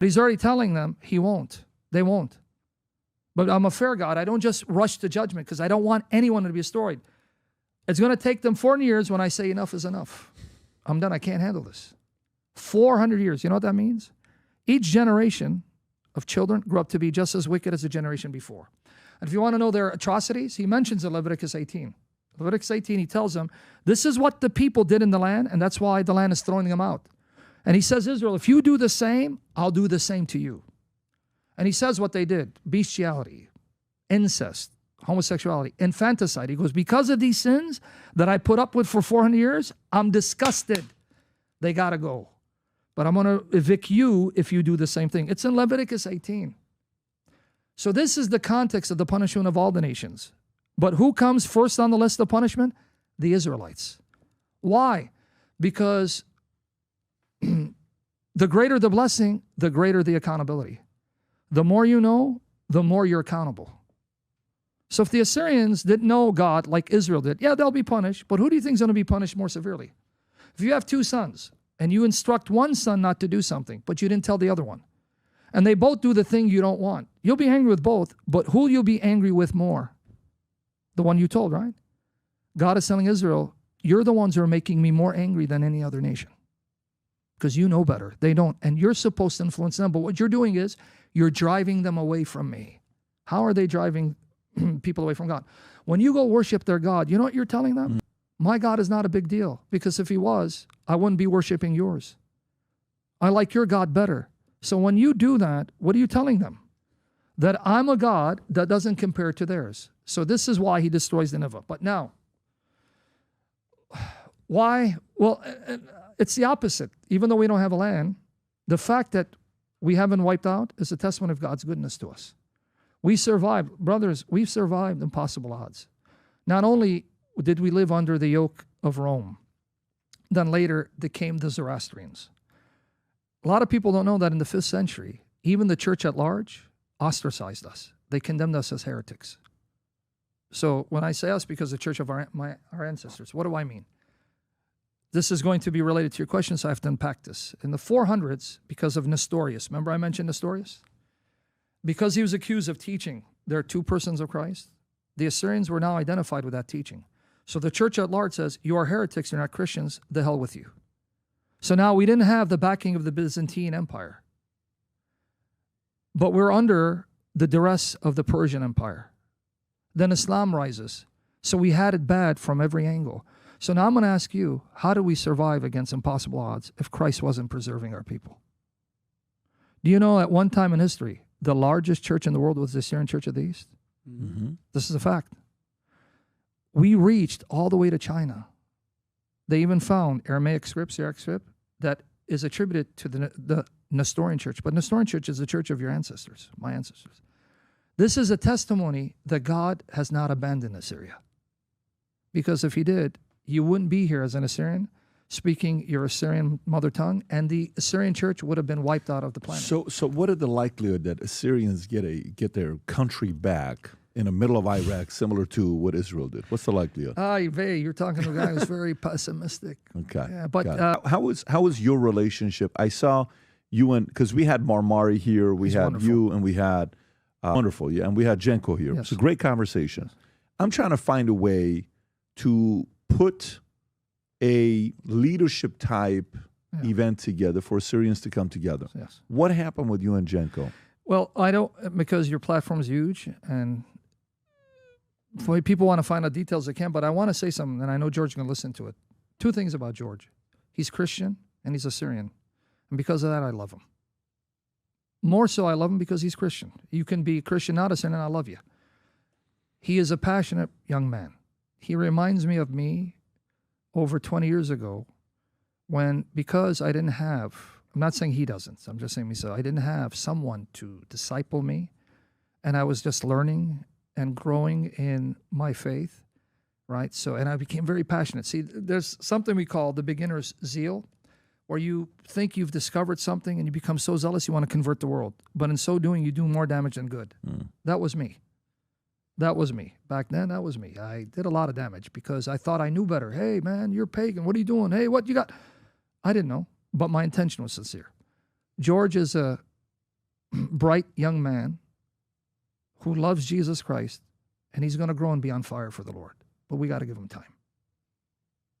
But he's already telling them he won't. They won't. But I'm a fair God. I don't just rush to judgment because I don't want anyone to be destroyed. It's going to take them 400 years when I say enough is enough. I'm done. I can't handle this. 400 years. You know what that means? Each generation of children grew up to be just as wicked as the generation before. And if you want to know their atrocities, he mentions in Leviticus 18. Leviticus 18, he tells them, this is what the people did in the land, and that's why the land is throwing them out. And he says, Israel, if you do the same, I'll do the same to you. And he says what they did: bestiality, incest, homosexuality, infanticide. He goes, because of these sins that I put up with for 400 years, I'm disgusted. They got to go. But I'm going to evict you if you do the same thing. It's in Leviticus 18. So this is the context of the punishment of all the nations. But who comes first on the list of punishment? The Israelites. Why? Because the greater the blessing, the greater the accountability. The more you know, the more you're accountable. So if the Assyrians didn't know God like Israel did, yeah, they'll be punished. But who do you think is going to be punished more severely? If you have two sons and you instruct one son not to do something, but you didn't tell the other one, and they both do the thing you don't want, you'll be angry with both, but who you'll be angry with more? The one you told, right? God is telling Israel, you're the ones who are making me more angry than any other nation because you know better. They don't. And you're supposed to influence them. But what you're doing is you're driving them away from me. How are they driving people away from God? When you go worship their God, you know what you're telling them? My God is not a big deal, because if he was, I wouldn't be worshiping yours. I like your God better. So when you do that, what are you telling them? That I'm a God that doesn't compare to theirs. So this is why he destroys Nineveh. But now, why? Well, it's the opposite. Even though we don't have a land, the fact that we haven't wiped out is a testament of God's goodness to us. We survived. Brothers, we've survived impossible odds. Not only did we live under the yoke of Rome, then later there came the Zoroastrians. A lot of people don't know that in the 5th century, even the church at large ostracized us. They condemned us as heretics. So when I say us, because the church of our ancestors, what do I mean? This is going to be related to your question, so I have to unpack this. In the 400s, because of Nestorius, remember I mentioned Nestorius? Because he was accused of teaching there are two persons of Christ, the Assyrians were now identified with that teaching. So the church at large says, you are heretics, you're not Christians, the hell with you. So now we didn't have the backing of the Byzantine Empire, but we're under the duress of the Persian Empire. Then Islam rises. So we had it bad from every angle. So now I'm going to ask you, how do we survive against impossible odds if Christ wasn't preserving our people? Do you know at one time in history, the largest church in the world was the Assyrian Church of the East? Mm-hmm. This is a fact. We reached all the way to China. They even found Aramaic script, Syriac script, that is attributed to the Nestorian church. But Nestorian church is the church of your ancestors, my ancestors. This is a testimony that God has not abandoned Assyria. Because if he did, you wouldn't be here as an Assyrian speaking your Assyrian mother tongue, and the Assyrian church would have been wiped out of the planet. So what are the likelihood that Assyrians get their country back in the middle of Iraq, similar to what Israel did? What's the likelihood? You're talking to a guy who's very pessimistic. Okay. Yeah, but how was your relationship? I saw you and, because we had Marmari here, we had wonderful. You, and we had wonderful, yeah, and we had Jenko here. Yes. It's a great conversation. Yes. I'm trying to find a way to put a leadership type event together for Assyrians to come together. Yes. What happened with you and Jenko? Well, I don't, because your platform is huge, and for people want to find out details, they can, but I want to say something, and I know George is going to listen to it. Two things about George. He's Christian, and he's Assyrian. And because of that, I love him. More so, I love him because he's Christian. You can be Christian, not Assyrian, and I love you. He is a passionate young man. He reminds me of me over 20 years ago when, because I didn't have, I'm not saying he doesn't, I'm just saying myself, I didn't have someone to disciple me, and I was just learning and growing in my faith, right? So, and I became very passionate. See, there's something we call the beginner's zeal, where you think you've discovered something and you become so zealous you want to convert the world. But in so doing, you do more damage than good. That was me. That was me. Back then, that was me. I did a lot of damage because I thought I knew better. Hey, man, you're pagan. What are you doing? Hey, what you got? I didn't know, but my intention was sincere. George is a bright young man who loves Jesus Christ, and he's going to grow and be on fire for the Lord. But we got to give him time.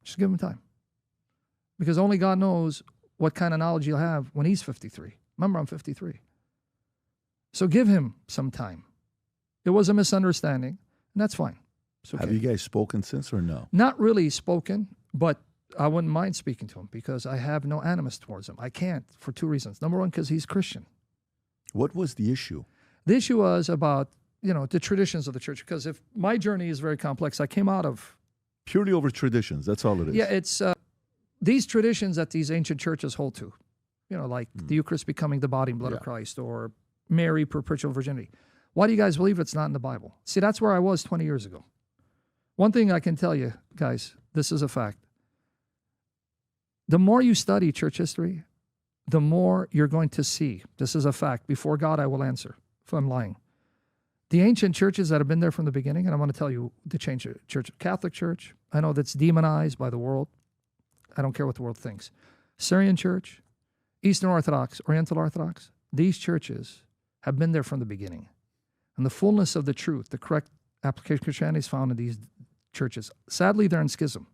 Just give him time. Because only God knows what kind of knowledge he'll have when he's 53. Remember, I'm 53. So give him some time. It was a misunderstanding, and that's fine. It's okay. Have you guys spoken since or no? Not really spoken, but I wouldn't mind speaking to him because I have no animus towards him. I can't for two reasons. Number one, because he's Christian. What was the issue? The issue was about, the traditions of the church. Because if my journey is very complex, I came out of... Purely over traditions, that's all it is. Yeah, it's these traditions that these ancient churches hold to. Like the Eucharist becoming the body and blood of Christ, or Mary, perpetual virginity. Why do you guys believe it's not in the Bible? See, that's where I was 20 years ago. One thing I can tell you, guys, this is a fact. The more you study church history, the more you're going to see. This is a fact. Before God, I will answer if I'm lying. The ancient churches that have been there from the beginning, and I want to tell you the church, Catholic Church, I know that's demonized by the world. I don't care what the world thinks. Assyrian Church, Eastern Orthodox, Oriental Orthodox, these churches have been there from the beginning. And the fullness of the truth, the correct application of Christianity is found in these churches. Sadly, they're in schism.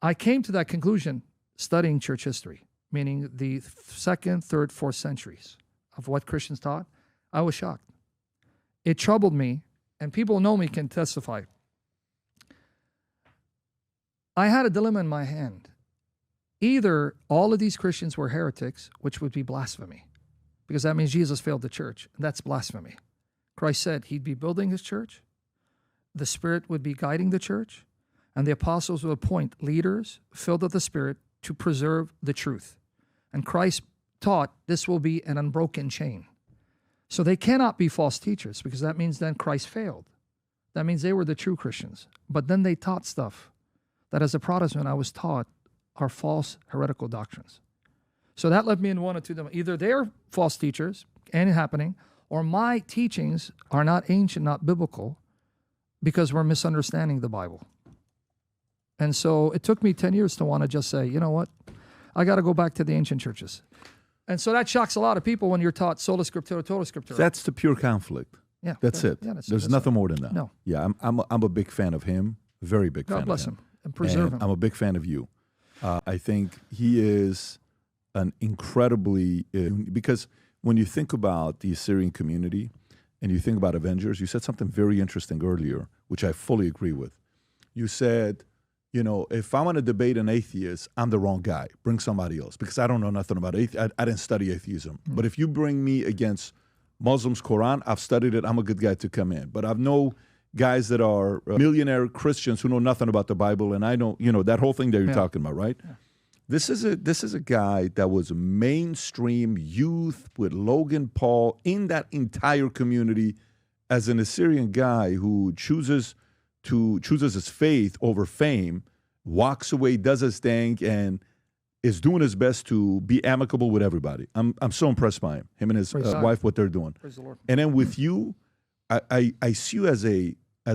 I came to that conclusion studying church history, meaning the 2nd, 3rd, 4th centuries of what Christians taught. I was shocked. It troubled me, and people who know me can testify. I had a dilemma in my hand. Either all of these Christians were heretics, which would be blasphemy, because that means Jesus failed the church, and that's blasphemy. Christ said he'd be building his church, the Spirit would be guiding the church, and the apostles would appoint leaders filled with the Spirit to preserve the truth. And Christ taught this will be an unbroken chain. So they cannot be false teachers, because that means then Christ failed. That means they were the true Christians. But then they taught stuff that as a Protestant I was taught are false heretical doctrines. So that led me in one or two of them. Either they're false teachers and happening, or my teachings are not ancient, not biblical, because we're misunderstanding the Bible. And so it took me 10 years to want to just say, you know what? I got to go back to the ancient churches. And so that shocks a lot of people when you're taught sola scriptura, total scriptura. That's the pure conflict. Yeah, that's it. Yeah, There's nothing more than that. No. Yeah, I'm a big fan of him. Very big fan of him. God bless him and preserve him. I'm a big fan of you. I think he is an incredibly... because when you think about the Assyrian community and you think about Avengers, you said something very interesting earlier, which I fully agree with. You said, if I want to debate an atheist, I'm the wrong guy. Bring somebody else, because I don't know nothing about atheism. I didn't study atheism. But if you bring me against Muslims' Quran, I've studied it. I'm a good guy to come in. But I've no guys that are millionaire Christians who know nothing about the Bible, and I don't, that whole thing that you're talking about, right? Yeah. This is a guy that was mainstream youth with Logan Paul in that entire community as an Assyrian guy who chooses his faith over fame, walks away, does his thing, and is doing his best to be amicable with everybody. I'm so impressed by him and his wife, what they're doing. Praise the Lord. And then with you, I see you as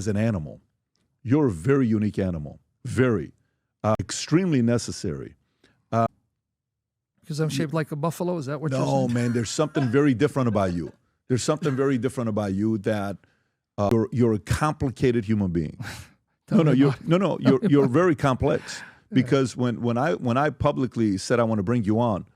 an animal. You're a very unique animal, very extremely necessary. Because I'm shaped like a buffalo? Is that what you're saying? No, man, there's something very different about you. There's something very different about you that you're a complicated human being. You're very complex. Because when I publicly said I want to bring you on,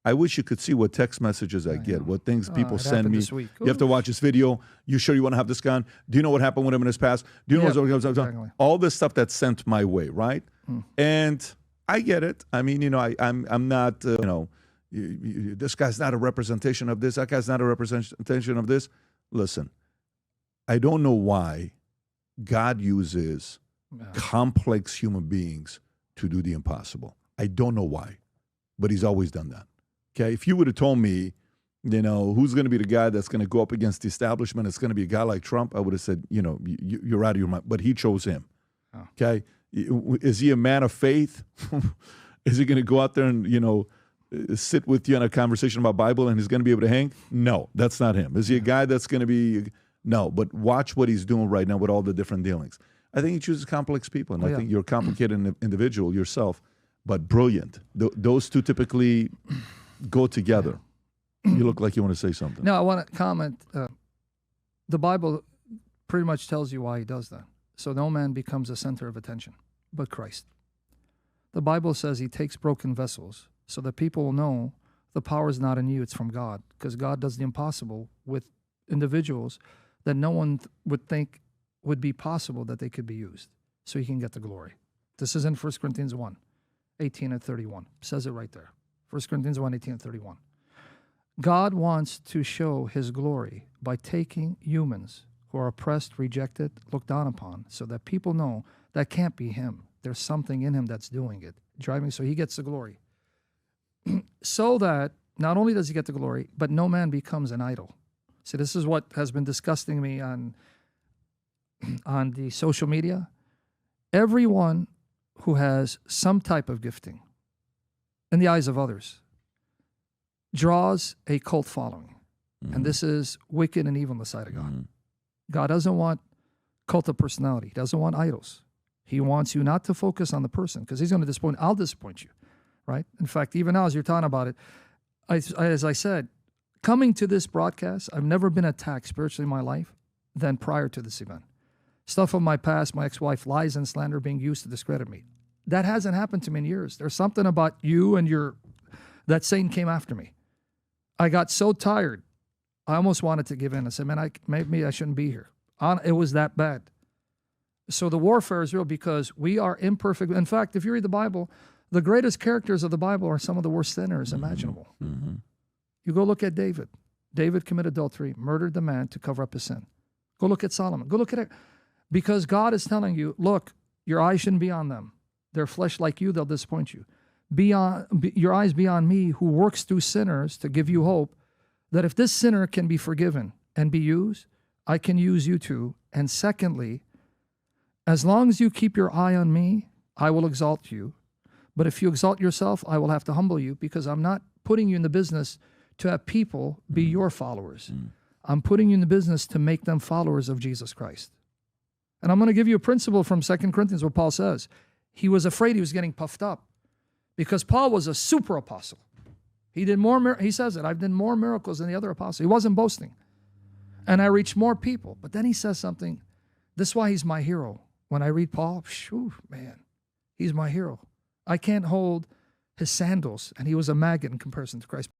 I wish you could see what text messages I get, what things people send me. You have to watch this video. You sure you want to have this gun? Do you know what happened with him in his past? Do you know exactly. All this stuff that's sent my way, right? And I get it. I mean, I'm not, this guy's not a representation of this. That guy's not a representation of this. Listen, I don't know why God uses complex human beings to do the impossible. I don't know why, but he's always done that. Okay, if you would have told me, who's going to be the guy that's going to go up against the establishment, it's going to be a guy like Trump, I would have said, you're out of your mind. But he chose him. Oh. Okay, is he a man of faith? Is he going to go out there and sit with you in a conversation about Bible and he's going to be able to hang? No, that's not him. Is he a guy that's going to be? No, but watch what he's doing right now with all the different dealings. I think he chooses complex people, and I think you're a complicated individual yourself, but brilliant. Those two typically go together. You look like you want to say something. No, I want to comment. The Bible pretty much tells you why he does that. So no man becomes a center of attention but Christ. The Bible says he takes broken vessels so that people will know the power is not in you, it's from God. Because God does the impossible with individuals that no one would think would be possible that they could be used. So he can get the glory. This is in 1 Corinthians 1, 18 and 31. It says it right there. 1 Corinthians 1, 18 and 31. God wants to show his glory by taking humans who are oppressed, rejected, looked down upon, so that people know that can't be him. There's something in him that's doing it, driving, so he gets the glory. So that not only does he get the glory, but no man becomes an idol. See, this is what has been disgusting me on the social media. Everyone who has some type of gifting in the eyes of others draws a cult following. Mm-hmm. And this is wicked and evil in the sight of God. Mm-hmm. God doesn't want cult of personality. He doesn't want idols. He wants you not to focus on the person because he's going to disappoint. I'll disappoint you, right? In fact, even now as you're talking about it, as I said, coming to this broadcast, I've never been attacked spiritually in my life than prior to this event. Stuff of my past, my ex-wife, lies and slander being used to discredit me. That hasn't happened to me in years. There's something about you and that Satan came after me. I got so tired, I almost wanted to give in. I said, man, maybe I shouldn't be here. It was that bad. So the warfare is real because we are imperfect. In fact, if you read the Bible, the greatest characters of the Bible are some of the worst sinners imaginable. Mm-hmm. You go look at David. David committed adultery, murdered the man to cover up his sin. Go look at Solomon. Go look at it. Because God is telling you, look, your eyes shouldn't be on them. They're flesh like you, they'll disappoint you. Your eyes be on me who works through sinners to give you hope that if this sinner can be forgiven and be used, I can use you too. And secondly, as long as you keep your eye on me, I will exalt you. But if you exalt yourself, I will have to humble you because I'm not putting you in the business to have people be your followers. I'm putting you in the business to make them followers of Jesus Christ. And I'm going to give you a principle from 2 Corinthians, what Paul says. He was afraid he was getting puffed up because Paul was a super apostle. He did more, he says it, I've done more miracles than the other apostles. He wasn't boasting. And I reached more people. But then he says something, this is why he's my hero. When I read Paul, man, he's my hero. I can't hold his sandals, and he was a maggot in comparison to Christ.